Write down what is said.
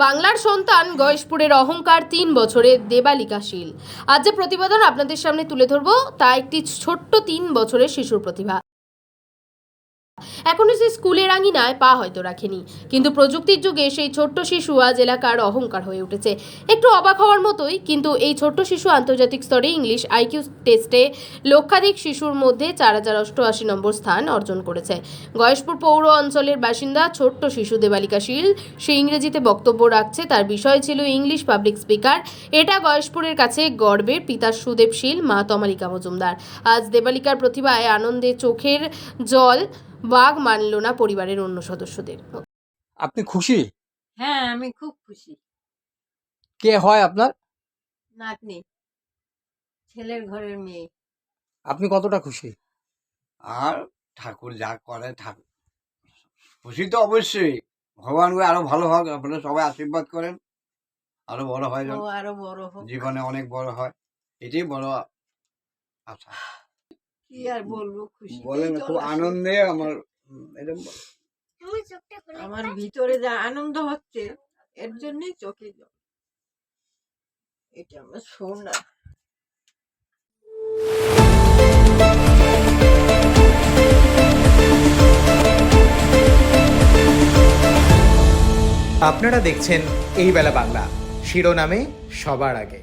বাংলার সন্তান গয়েশপুরের অহংকার ৩ বছরের দেবালিকা শীল। আজ যে প্রতিবেদন আপনাদের সামনে তুলে ধরবো তা একটি ছোট্ট ৩ বছরের শিশুর প্রতিভা। এখনো সে স্কুলের আঙিনায় পা হয়তো রাখেনি, কিন্তু প্রযুক্তির যুগে সেই ছোট্ট শিশু আজ এলাকার অহংকার হয়ে উঠেছে। একটু অবাক হওয়ার মতোই, কিন্তু এই ছোট্ট শিশু আন্তর্জাতিক স্তরে ইংলিশ আইকিউ টেস্টে লক্ষাধিক শিশুর মধ্যে 4088 নম্বর স্থান অর্জন করেছে। গয়েশপুর পৌর অঞ্চলের বাসিন্দা ছোট্ট শিশু দেবালিকা শীল সে ইংরেজিতে বক্তব্য রাখছে। তার বিষয় ছিল ইংলিশ পাবলিক স্পিকার। এটা গয়েশপুরের কাছে গর্বের। পিতা সুদেব শীল, মা তমালিকা মজুমদার। আজ দেবালিকার প্রতিভায় আনন্দে চোখের জল বাঘ মানল না পরিবারের অন্য সদস্যদের। আপনি খুশি? হ্যাঁ, আমি খুব খুশি। কে হয় আপনার? নাতনি, ছেলের ঘরের মেয়ে। আপনি কতটা খুশি? আর ঠাকুর যা করে ঠাকুর খুশি তো অবশ্যই। ভগবান করে আরো ভালো হোক, আপনারা সবাই আশীর্বাদ করেন, আরো বড় হয় যেন, ও আরো বড় হোক। জীবনে অনেক বড় হয়, এটাই বড় আশা। কি আর বলবো, খুশি বলেন খুব আনন্দে আমার এরকম আমার ভিতরে যা আনন্দ হচ্ছে এর জন্যই চোখে জল। এটা আমার সোনা। আপনারা দেখছেন এই বেলা বাংলা, শিরোনামে সবার আগে।